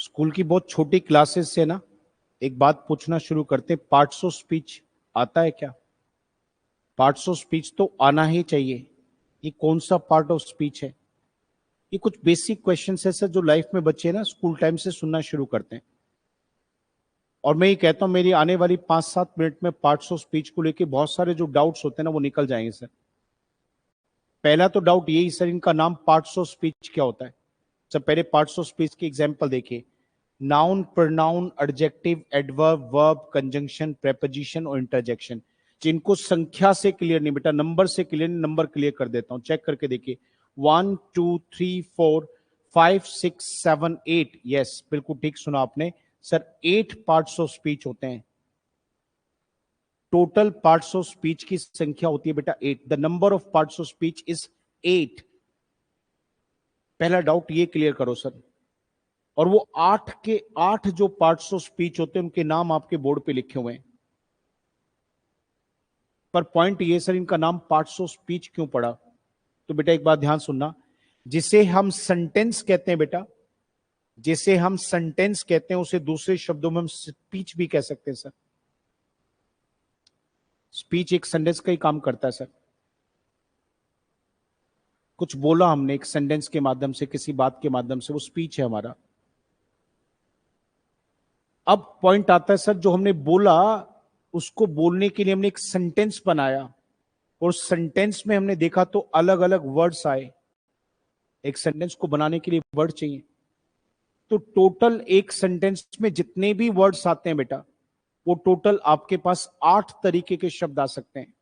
School की बहुत छोटी क्लासेस से ना एक बात पूछना शुरू करते, पार्ट्स ऑफ स्पीच आता है क्या? पार्ट्स ऑफ स्पीच तो आना ही चाहिए। ये कौन सा पार्ट ऑफ स्पीच है? ये कुछ बेसिक क्वेश्चन है सर, जो लाइफ में बच्चे ना स्कूल टाइम से सुनना शुरू करते हैं। और मैं ये कहता हूं मेरी आने वाली 5-7 मिनट में पार्ट्स ऑफ स्पीच को लेके बहुत सारे जो डाउट्स होते हैं ना वो निकल जाएंगे सर। पहला तो डाउट यही सर, इनका नाम पार्ट्स ऑफ स्पीच क्या होता है? सर पहले पार्ट्स ऑफ स्पीच की एग्जांपल देखिए। Noun, pronoun, adjective, adverb, verb, conjunction, preposition और इंटरजेक्शन। जिनको संख्या से क्लियर नहीं बेटा, नंबर से क्लियर नहीं, नंबर क्लियर कर देता हूं, चेक करके देखिए। 1 2 3 4 5 6 7 8। यस, बिल्कुल ठीक सुना आपने सर। 8 पार्ट्स ऑफ स्पीच होते हैं। टोटल पार्ट्स ऑफ स्पीच की संख्या होती है बेटा 8। The number of parts of speech is 8। पहला डाउट ये क्लियर करो सर। और वो 8 के 8 जो पार्ट्स ऑफ स्पीच होते हैं उनके नाम आपके बोर्ड पे लिखे हुए हैं। पर पॉइंट ये सर, इनका नाम पार्ट्स ऑफ स्पीच क्यों पड़ा? तो बेटा एक बात ध्यान सुनना, जिसे हम सेंटेंस कहते हैं बेटा, जिसे हम सेंटेंस कहते हैं उसे दूसरे शब्दों में हम स्पीच भी कह सकते हैं सर। स्पीच एक सेंटेंस का ही काम करता है सर। कुछ बोला हमने एक सेंटेंस के माध्यम से, किसी बात के माध्यम से, वो स्पीच है हमारा। अब पॉइंट आता है सर, जो हमने बोला उसको बोलने के लिए हमने एक सेंटेंस बनाया और सेंटेंस में हमने देखा तो अलग अलग वर्ड्स आए। एक सेंटेंस को बनाने के लिए वर्ड चाहिए, तो टोटल एक सेंटेंस में जितने भी वर्ड्स आते हैं बेटा, वो टोटल आपके पास 8 तरीके के शब्द आ सकते हैं।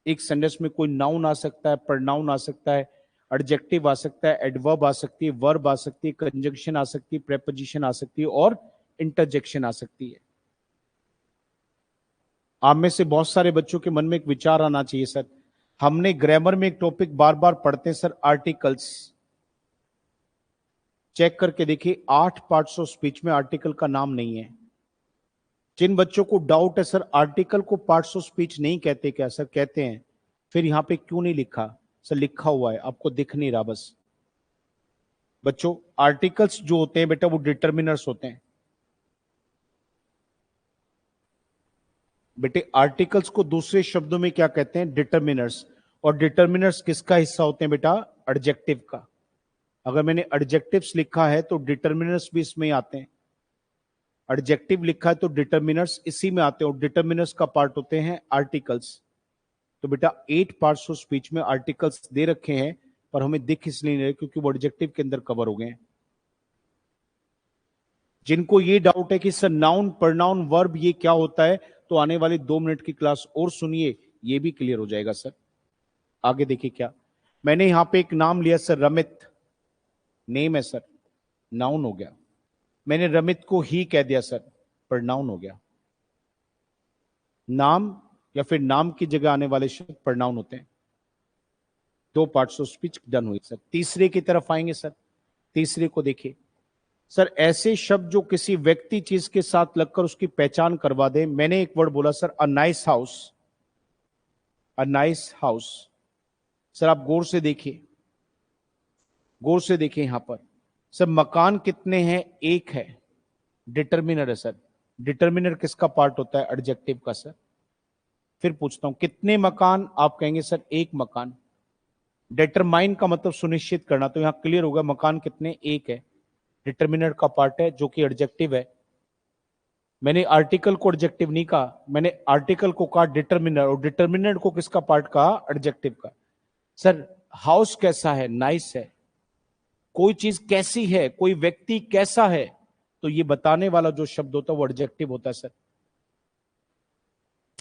एक सेंटेंस में कोई नाउन आ सकता है, प्रोनाउन आ सकता है, एडजेक्टिव आ सकता है, एडवर्ब आ सकती है, वर्ब आ सकती है, कंजंक्शन आ सकती है, प्रेपोजिशन आ सकती है और इंटरजेक्शन आ सकती है। आप में से बहुत सारे बच्चों के मन में एक विचार आना चाहिए सर, हमने ग्रामर में एक टॉपिक बार बार पढ़ते हैं सर, आर्टिकल्स। चेक करके देखिए 8 पार्ट्स ऑफ स्पीच में आर्टिकल का नाम नहीं है। जिन बच्चों को डाउट है सर आर्टिकल को पार्ट्स ऑफ स्पीच नहीं कहते क्या? सर कहते हैं। फिर यहां पे क्यों नहीं लिखा? सर लिखा हुआ है, आपको दिख नहीं रहा बस। बच्चों आर्टिकल्स जो होते हैं बेटा वो डिटर्मिनर्स होते हैं। बेटे आर्टिकल्स को दूसरे शब्दों में क्या कहते हैं? डिटर्मिनर्स। और डिटर्मिनर्स किसका हिस्सा होते हैं बेटा? एडजेक्टिव का। अगर मैंने एडजेक्टिव्स लिखा है तो डिटर्मिनर्स भी इसमें आते हैं। एडजेक्टिव लिखा है तो डिटर्मिनर्स इसी में आते हैं, और डिटर्मिनर्स का पार्ट होते हैं आर्टिकल्स। तो बेटा 8 पार्ट्स ऑफ स्पीच में आर्टिकल्स दे रखे हैं, पर हमें दिख इसलिए नहीं रहे क्योंकि वो एडजेक्टिव के अंदर कवर हो गए हैं। जिनको ये डाउट है कि सर नाउन, प्रोनाउन, वर्ब ये क्या होता है, तो आने वाली 2 मिनट की क्लास और सुनिए, ये भी क्लियर हो जाएगा सर। आगे देखिए क्या, मैंने यहां पे एक नाम लिया सर, रमित। नेम है सर, नाउन हो गया। मैंने रमित को ही कह दिया सर, प्रोनाउन हो गया। नाम या फिर नाम की जगह आने वाले शब्द प्रोनाउन होते हैं। 2 पार्ट्स ऑफ स्पीच डन हुई सर। तीसरे की तरफ आएंगे सर। तीसरे को देखिए सर, ऐसे शब्द जो किसी व्यक्ति चीज के साथ लगकर उसकी पहचान करवा दे। मैंने एक वर्ड बोला sir, a nice house. A nice house. Sir आप गौर से देखिए, गौर से देखिए यहां पर सर, मकान कितने हैं? एक है, डिटर्मिनर है सर। डिटर्मिनर किसका पार्ट होता है? एडजेक्टिव का सर। फिर पूछता हूं कितने मकान? आप कहेंगे सर एक मकान। डिटरमाइन का मतलब सुनिश्चित करना, तो यहां क्लियर होगा मकान कितने? एक है। डिटर्मिनर का पार्ट है जो कि एडजेक्टिव है। मैंने आर्टिकल को एडजेक्टिव नहीं कहा, मैंने आर्टिकल को कहा डिटर्मिनर, और डिटर्मिनर को किसका पार्ट कहा? एडजेक्टिव का। सर हाउस कैसा है? नाइस है। कोई चीज कैसी है, कोई व्यक्ति कैसा है, तो ये बताने वाला जो शब्द होता है वो एडजेक्टिव होता है सर।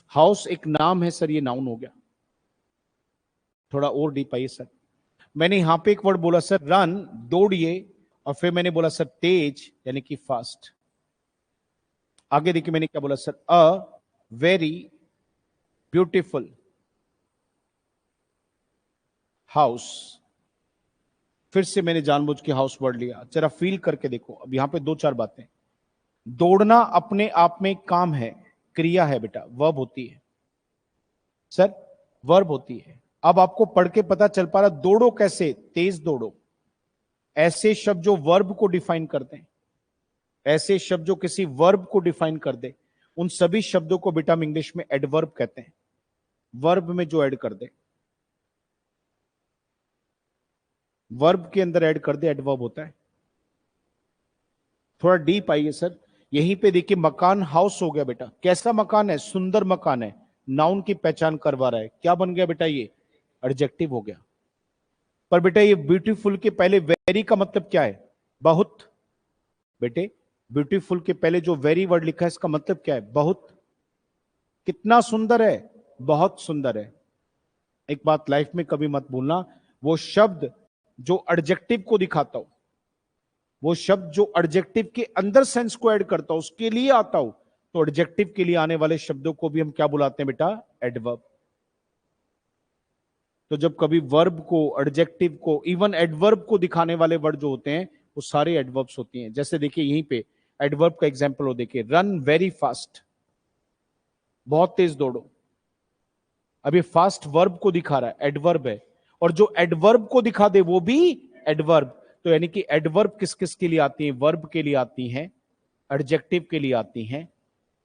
हाउस एक नाम है सर, ये नाउन हो गया। थोड़ा और डीप आइए सर। मैंने यहां पे एक वर्ड बोला सर, रन, दौड़िए। और फिर मैंने बोला सर तेज, यानी कि फास्ट। आगे देखिए मैंने क्या बोला sir, a very beautiful house. फिर से मैंने जानबूझ के हाउस वर्ड लिया। जरा फील करके देखो, अब यहां पे 2-4 बातें। दौड़ना अपने आप में काम है, क्रिया है बेटा, वर्ब होती है सर, वर्ब होती है। अब आपको पढ़ के पता चल पा रहा, दौड़ो कैसे? तेज दौड़ो। ऐसे शब्द जो वर्ब को डिफाइन करते हैं। ऐसे शब्द जो किसी वर्ब को डिफाइन कर दे, उन सभी शब्दों को बेटा हम इंग्लिश में एडवर्ब कहते हैं। वर्ब में जो ऐड कर दे, वर्ब के अंदर ऐड कर दे, एडवर्ब होता है। थोड़ा डीप आइए सर। यहीं पे देखिए, मकान हाउस हो गया बेटा। कैसा मकान है? सुंदर मकान है। नाउन की पहचान करवा रहा है। क्या बन गया बेटा? ये एडजेक्टिव हो गया। पर बेटा ये ब्यूटीफुल के पहले वेरी का मतलब क्या है? बहुत। बेटे ब्यूटीफुल के पहले जो वेरी वर्ड लिखा है, इसका मतलब क्या है? बहुत। कितना सुंदर है? बहुत सुंदर है। एक बात लाइफ में कभी मत भूलना, वो शब्द जो एडजेक्टिव को दिखाता हो, वो शब्द जो एडजेक्टिव के अंदर सेंस को ऐड करता हो, उसके लिए आता हो, तो एडजेक्टिव के लिए आने वाले शब्दों को भी हम क्या बुलाते हैं बेटा? एडवर्ब। तो जब कभी वर्ब को, एडजेक्टिव को, इवन एडवर्ब को दिखाने वाले वर्ड जो होते हैं, वो सारे एडवर्ब्स होती हैं। जैसे देखिए यहीं पे एडवर्ब का एग्जांपल हो, देखिए रन वेरी फास्ट, बहुत तेज दौड़ो। अब ये फास्ट वर्ब को दिखा रहा है, एडवर्ब है। और जो एडवर्ब को दिखा दे वो भी एडवर्ब। तो यानी कि एडवर्ब किस किस के लिए आती है? वर्ब के लिए आती हैं, एडजेक्टिव के लिए आती हैं,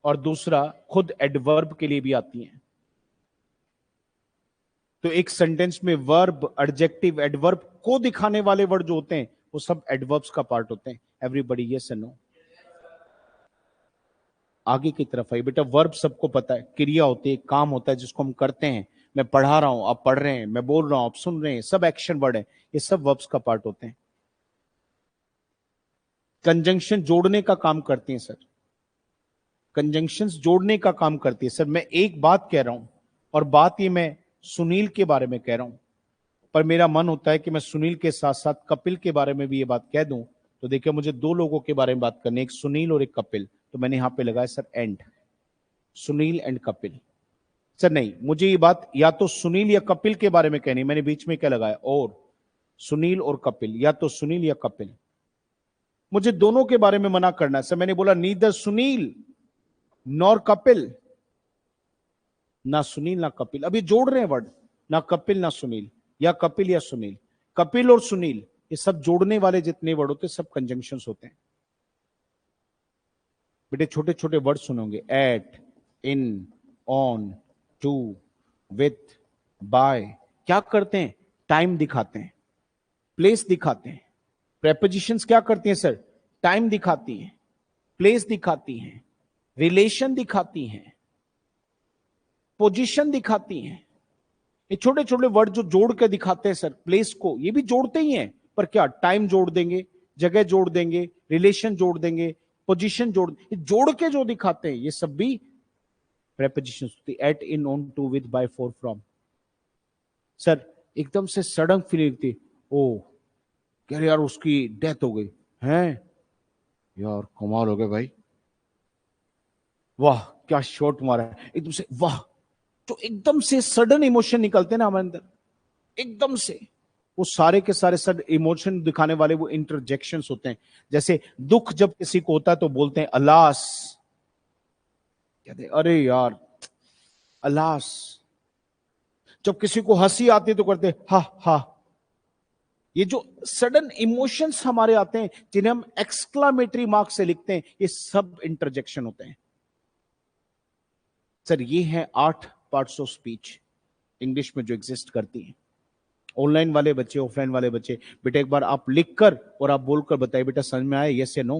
और दूसरा खुद एडवर्ब के लिए भी आती हैं। तो एक सेंटेंस में वर्ब, एडजेक्टिव, एडवर्ब को दिखाने वाले वर्ड जो होते हैं, वो सब एडवर्ब्स का पार्ट होते हैं। Everybody yes and no? आगे की तरफ आई बेटा। वर्ब सबको पता है, क्रिया होती है, काम होता है जिसको हम करते हैं। मैं पढ़ा रहा हूं, आप पढ़ रहे हैं, मैं बोल रहा हूं, आप सुन रहे हैं, सब एक्शन वर्ड है। ये सब वर्ब्स का पार्ट होते हैं। कंजंक्शन जोड़ने का काम करती हैं सर। कंजंक्शंस जोड़ने का काम करती है सर। मैं एक बात कह रहा हूं, और बात ये मैं सुनील के बारे में कह रहा हूं, पर मेरा मन होता है कि मैं सुनील के साथ साथ कपिल के बारे में भी ये बात कह दूं। तो देखिए, मुझे दो लोगों के बारे में बात करनी है, एक सुनील और एक कपिल। तो मैंने यहां पे लगाया sir and, Sunil and Kapil. Sir नहीं, मुझे ये बात या तो सुनील या कपिल के बारे में कहनी, मैंने बीच में क्या लगाया? और। सुनील और कपिल, या तो सुनील या कपिल। मुझे दोनों के बारे में मना करना है सर। मैंने बोला नीदर सुनील नॉर कपिल, ना सुनील ना कपिल। अभी जोड़ रहे हैं वर्ड, ना कपिल ना सुनील, या कपिल या सुनील। कपिल और सुनील, ये सब जोड़ने वाले जितने वर्ड होते हैं, सब कंजंक्शंस होते हैं। बेटे छोटे छोटे वर्ड सुनोगे, at, in, on, to, with, by. क्या करते हैं? टाइम दिखाते हैं, प्लेस दिखाते हैं। प्रेपोजिशंस क्या करती हैं सर? टाइम दिखाती हैं, प्लेस दिखाती हैं, रिलेशन दिखाती हैं, पोजीशन दिखाती हैं। ये छोटे छोटे वर्ड जो जोड़ के दिखाते हैं सर, प्लेस को ये भी जोड़ते ही हैं, पर क्या? टाइम जोड़ देंगे, जगह जोड़ देंगे, रिलेशन जोड़ देंगे, पोजीशन जोड़ के जो दिखाते हैं, ये सब भी प्रेपोजिशंस होती है। At, in, on, to, with, by, for, from. Sir एकदम से सडन फीलिंग थी, ओ कह रहे यार उसकी डेथ हो गई है, यार कमाल हो गया भाई, वाह क्या शॉट मारा है, एकदम से वाह। तो एकदम से सडन इमोशन निकलते हैं ना हमारे अंदर, एकदम से वो सारे के सारे सड इमोशन दिखाने वाले वो इंटरजेक्शंस होते हैं। जैसे दुख जब किसी को होता है तो बोलते हैं अलास, कहते हैं अरे यार अलास। जब किसी को हंसी आती है तो करते हैं हा हा। ये जो सडन इमोशंस हमारे आते हैं, जिन्हें हम एक्सक्लामेटरी मार्क से लिखते हैं, ये सब इंटरजेक्शन होते हैं। सर ये है 8 पार्ट्स ऑफ स्पीच इंग्लिश में जो एग्जिस्ट करती हैं। ऑनलाइन वाले बच्चे, ऑफलाइन वाले बच्चे, बेटा एक बार आप लिखकर और आप बोलकर बताइए बेटा, समझ में आया? यस या नो?